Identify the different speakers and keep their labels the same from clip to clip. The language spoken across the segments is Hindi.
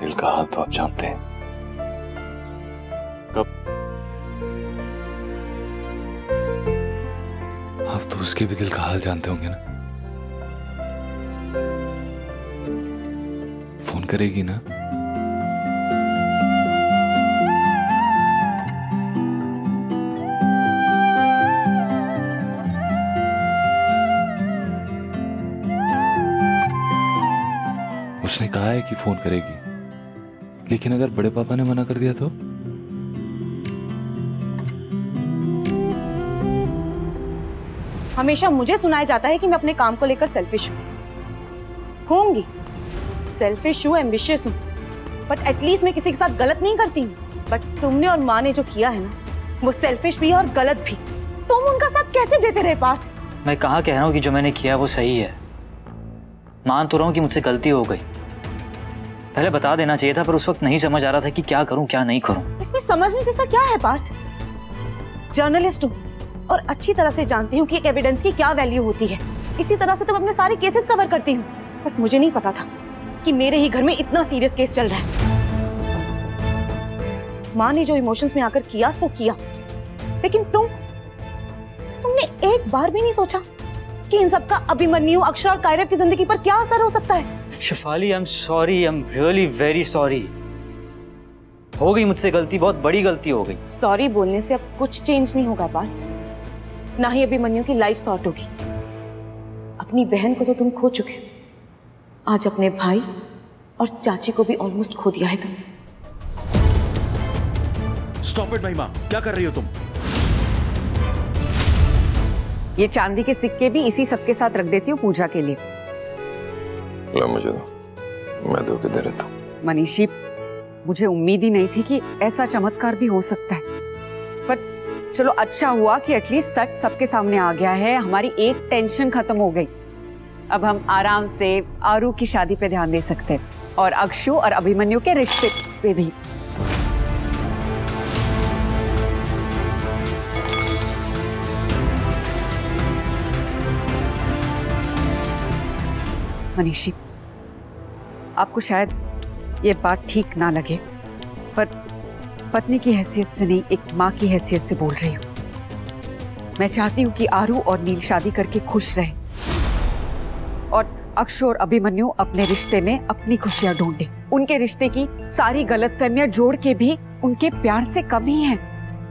Speaker 1: दिल का हाल तो आप जानते हैं। कब आप तो उसके भी दिल का हाल जानते होंगे ना। फोन करेगी ना? उसने कहा है कि फोन करेगी, लेकिन अगर बड़े पापा ने मना कर दिया तो?
Speaker 2: हमेशा मुझे सुनाया जाता है कि मैं अपने काम को लेकर सेल्फिश होंगी, सेल्फिश हूँ, एम्बिशियस हूँ, बट एटलीस्ट मैं किसी के साथ गलत नहीं करती हूँ। बट तुमने और माँ ने जो किया है ना, वो सेल्फिश भी है और गलत भी। तुम उनका साथ कैसे देते रहे पार्थ?
Speaker 3: मैं कहाँ कह रहा हूँ कि जो मैंने किया वो सही है। मान तो रहा हूँ कि मुझसे गलती हो गई, पहले बता देना चाहिए था, पर उस वक्त नहीं समझ आ रहा था कि क्या करूं क्या नहीं करूं।
Speaker 2: इसमें समझने जैसा क्या है पार्थ? जर्नलिस्ट हूँ और अच्छी तरह से जानती हूँ कि एक एविडेंस की क्या वैल्यू होती है। इसी तरह से तुम अपने सारे केसेस कवर करती हूँ, बट मुझे नहीं पता था कि मेरे ही घर में इतना सीरियस केस चल रहा है। माँ ने जो इमोशंस में आकर किया सो किया, लेकिन तुमने एक बार भी नहीं सोचा कि इन सब का अभिमन्यु, अक्षरा और कायरव की जिंदगी पर क्या असर हो सकता है?
Speaker 3: Shifali, I am sorry, I am really very sorry. हो गई मुझसे गलती, बहुत बड़ी गलती हो गई।
Speaker 2: सॉरी बोलने से अब कुछ चेंज नहीं होगा पार्थ, ना ही अभिमन्यु की लाइफ सॉर्ट होगी। अपनी बहन को तो तुम खो चुके हो, आज अपने भाई और चाची को भी ऑलमोस्ट खो दिया है तुमने।
Speaker 4: स्टॉप इट महिमा, क्या कर रही हो तुम?
Speaker 5: ये चांदी के सिक्के भी इसी सबके साथ रख देती हूँ पूजा के लिए।
Speaker 1: ला मुझे दो, मैं दो के दे देता हूँ।
Speaker 5: मनीषी, मुझे उम्मीद ही नहीं थी कि ऐसा चमत्कार भी हो सकता है, पर चलो अच्छा हुआ कि एटलीस्ट सच सबके सामने आ गया है। हमारी एक टेंशन खत्म हो गई। अब हम आराम से आरू की शादी पे ध्यान दे सकते हैं और अक्षु और अभिमन्यु के रिश्ते पे भी। मनीषी, आपको शायद ये बात ठीक ना लगे, पर पत्नी की हैसियत से नहीं, एक माँ की हैसियत से बोल रही हूँ। मैं चाहती हूँ कि आरू और नील शादी करके खुश रहे और अक्षु और अभिमन्यु अपने रिश्ते में अपनी खुशियाँ ढूंढे। उनके रिश्ते की सारी गलतफहमियां जोड़ के भी उनके प्यार से कम ही है।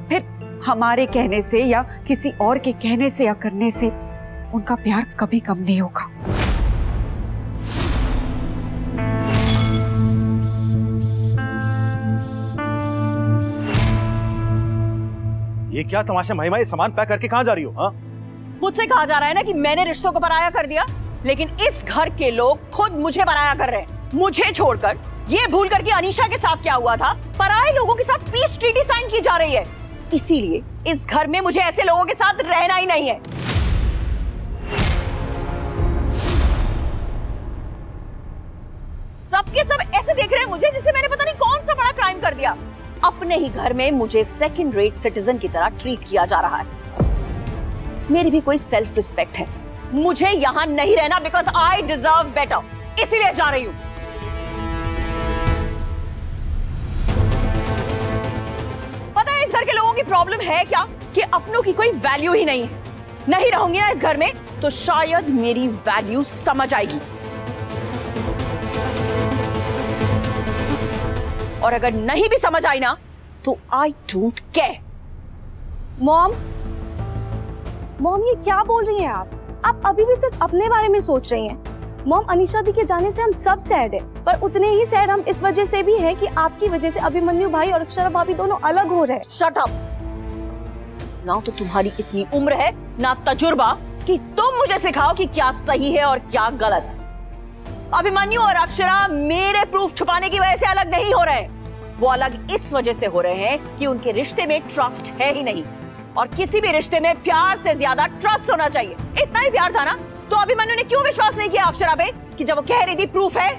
Speaker 5: फिर हमारे कहने से या किसी और के कहने से या करने से उनका प्यार कभी कम नहीं होगा।
Speaker 4: ये क्या तमाशा महिमा, ये सामान पैक करके कहाँ जा रही हो? हाँ,
Speaker 2: मुझसे कहा जा रहा है ना कि मैंने रिश्तों को पराया कर दिया, लेकिन इस घर के लोग खुद मुझे पराया कर रहे हैं। मुझे छोड़कर, ये भूल कर कि अनीशा के साथ क्या हुआ था, पराये लोगों के साथ पीस ट्रीटी साइन की जा रही है। इसीलिए इस घर में मुझे ऐसे लोगों के साथ रहना ही नहीं है। सबके सब ऐसे देख रहे हैं मुझे जैसे मैंने पता नहीं कौन सा बड़ा क्राइम कर दिया। अपने ही घर में मुझे सेकंड रेट सिटीजन की तरह ट्रीट किया जा रहा है। मेरी भी कोई सेल्फ रिस्पेक्ट है। मुझे यहाँ नहीं रहना बिकॉज आई डिजर्व बेटर, इसीलिए जा रही हूँ। पता है इस घर के लोगों की प्रॉब्लम है क्या? कि अपनों की कोई वैल्यू ही नहीं है। नहीं रहूंगी ना इस घर में तो शायद मेरी वैल्यू समझ आएगी, और अगर नहीं भी समझ आई ना तो आई डोंट केयर।
Speaker 6: मॉम ये क्या बोल रही हैं आप अभी भी सिर्फ अपने बारे में सोच रही हैं। मॉम, अनीशा दी के जाने से हम सब सैड है, पर उतने ही सैड हम इस वजह से भी हैं कि आपकी वजह से अभिमन्यु भाई और अक्षरा भाभी दोनों अलग हो रहे हैं।
Speaker 2: Shut up. ना तो तुम्हारी इतनी उम्र है ना तजुर्बा कि तुम मुझे सिखाओ कि क्या सही है और क्या गलत। अभिमन्यु और अक्षरा मेरे प्रूफ छुपाने की वजह से अलग नहीं हो रहे। वो अलग इस वजह से हो रहे हैं कि उनके रिश्ते में ट्रस्ट है ही नहीं, और किसी भी रिश्ते में प्यार से ज्यादा ट्रस्ट होना चाहिए। इतना ही प्यार था ना तो अभिमन्यु ने क्यों विश्वास नहीं किया अक्षरा पे कि जब वो कह रही थी प्रूफ है।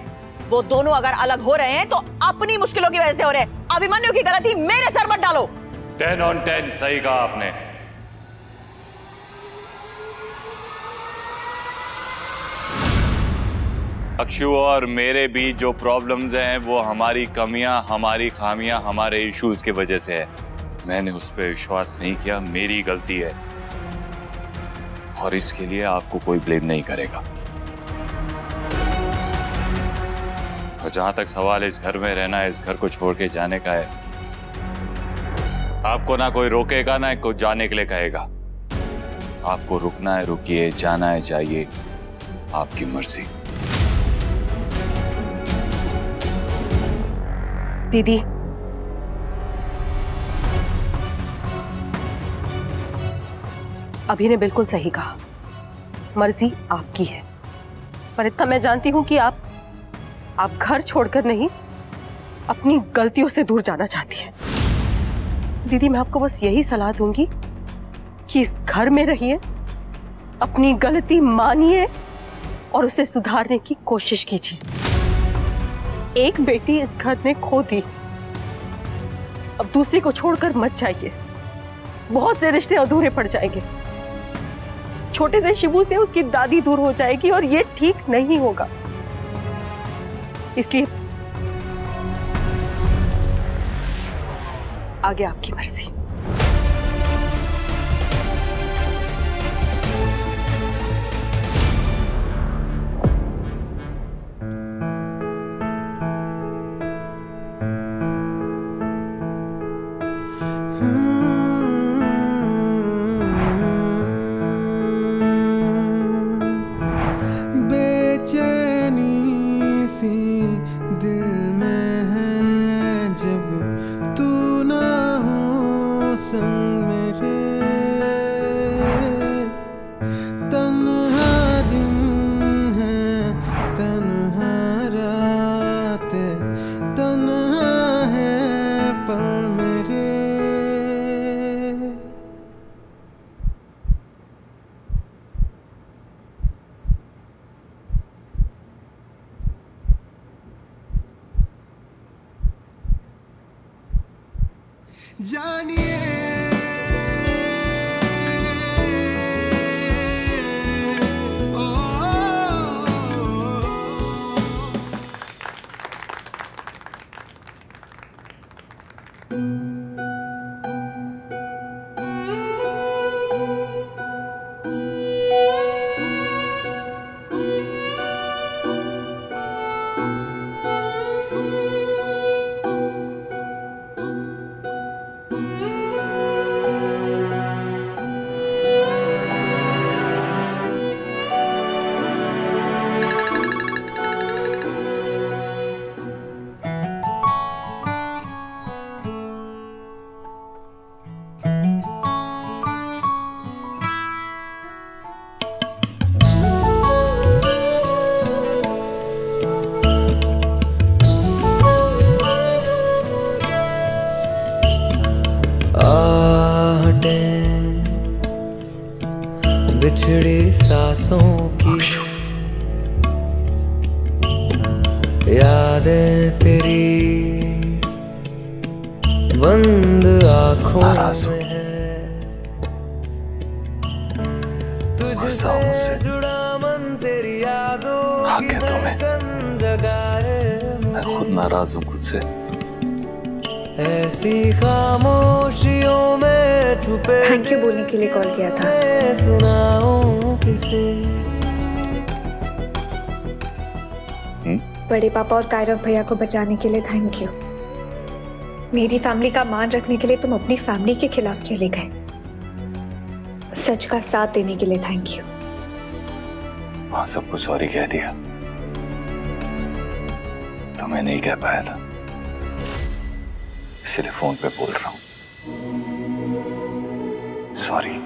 Speaker 2: वो दोनों अगर अलग हो रहे हैं तो अपनी मुश्किलों की वजह से हो रहे हैं। अभिमन्यु की गलती मेरे सर मत डालो।
Speaker 1: 10 on 10 सही कहा आपने।
Speaker 7: अक्षु और मेरे बीच जो प्रॉब्लम्स हैं वो हमारी कमियां, हमारी खामियां, हमारे इश्यूज की वजह से है। मैंने उस पर विश्वास नहीं किया, मेरी गलती है और इसके लिए आपको कोई ब्लेम नहीं करेगा। और जहां तक सवाल इस घर में रहना है, इस घर को छोड़ के जाने का है, आपको ना कोई रोकेगा ना कोई जाने के लिए कहेगा। आपको रुकना है रुकिए, जाना है जाइए, आपकी मर्जी।
Speaker 8: दीदी, अभी ने बिल्कुल सही कहा, मर्जी आपकी है, पर इतना मैं जानती हूं कि आप घर छोड़कर नहीं, अपनी गलतियों से दूर जाना चाहती हैं। दीदी, मैं आपको बस यही सलाह दूंगी कि इस घर में रहिए, अपनी गलती मानिए और उसे सुधारने की कोशिश कीजिए। एक बेटी इस घर ने खो दी, अब दूसरी को छोड़कर मत जाइए। बहुत से रिश्ते अधूरे पड़ जाएंगे। छोटे से शिबू से उसकी दादी दूर हो जाएगी और ये ठीक नहीं होगा। इसलिए आगे आपकी मर्जी।
Speaker 9: जानिए
Speaker 10: बिछड़ी सांसों की यादें तेरी बंद आंखों में है, तुझसे जुड़ा मन तेरी यादों की धड़कन जगाए मुझे।
Speaker 1: मैं खुद नाराज हूँ खुद से।
Speaker 10: ऐसी खामोशियों में छुपे
Speaker 11: थैंक यू बोलने के लिए कॉल किया था।
Speaker 10: सुनाऊं किसे?
Speaker 11: बड़े पापा और कायरव भैया को बचाने के लिए थैंक यू। मेरी फैमिली का मान रखने के लिए तुम अपनी फैमिली के खिलाफ चले गए। सच का साथ देने के लिए थैंक यू।
Speaker 1: वहां सबको सॉरी कह दिया तो मैं नहीं कह पाया था, इसलिए फोन पे बोल रहा हूं सॉरी।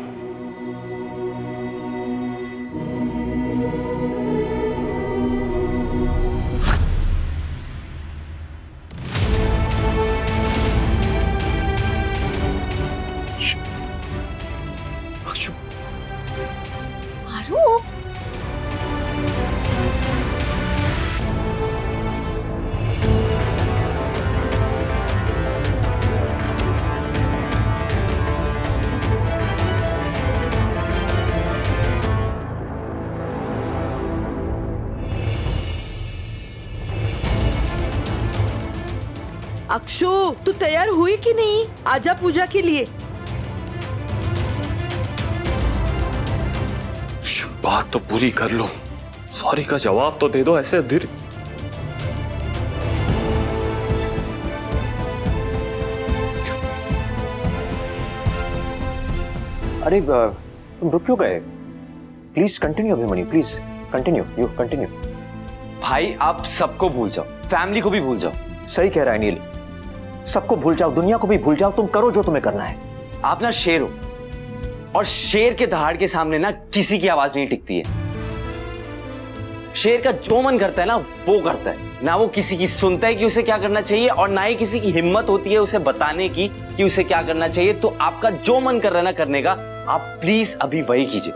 Speaker 9: अक्षु, तू तैयार हुई कि नहीं? आजा पूजा के लिए।
Speaker 7: बात तो पूरी कर लो, सॉरी का जवाब तो दे दो। ऐसे धीरे
Speaker 12: अरे तुम रुक क्यों गए? Please continue Abhimanyu, please continue, you continue.
Speaker 13: भाई आप सबको भूल जाओ, फैमिली को भी भूल जाओ।
Speaker 12: सही कह रहा है नील, सबको भूल जाओ, दुनिया को भी भूल जाओ, तुम करो जो तुम्हें करना है।
Speaker 13: आप ना शेर हो, और शेर के दहाड़ के सामने ना किसी की आवाज नहीं टिकती है। शेर का जो मन करता है ना वो करता है, ना वो किसी की सुनता है कि उसे क्या करना चाहिए, और ना ही किसी की हिम्मत होती है उसे बताने की कि उसे क्या करना चाहिए। तो आपका जो मन कर रहा है ना करने का, आप प्लीज अभी वही कीजिए।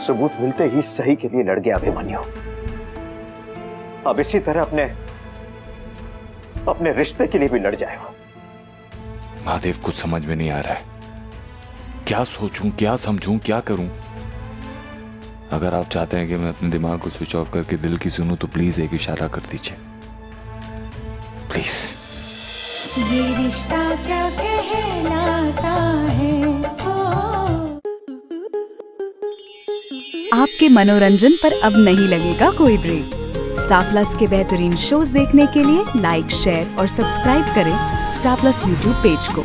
Speaker 12: सबूत मिलते ही सही के लिए लड़ गया अभिमन्यु। अब इसी तरह अपने रिश्ते के लिए भी लड़ जाएगा।
Speaker 1: महादेव, कुछ समझ में नहीं आ रहा है, क्या सोचूं, क्या समझूं, क्या करूं। अगर आप चाहते हैं कि मैं अपने दिमाग को स्विच ऑफ करके दिल की सुनूं तो प्लीज एक इशारा कर दीजिए, प्लीज।
Speaker 10: ये रिश्ता क्या कहलाता है।
Speaker 14: आपके मनोरंजन पर अब नहीं लगेगा कोई ब्रेक। स्टार प्लस के बेहतरीन शोज देखने के लिए लाइक, शेयर और सब्सक्राइब करें स्टार प्लस यूट्यूब पेज को।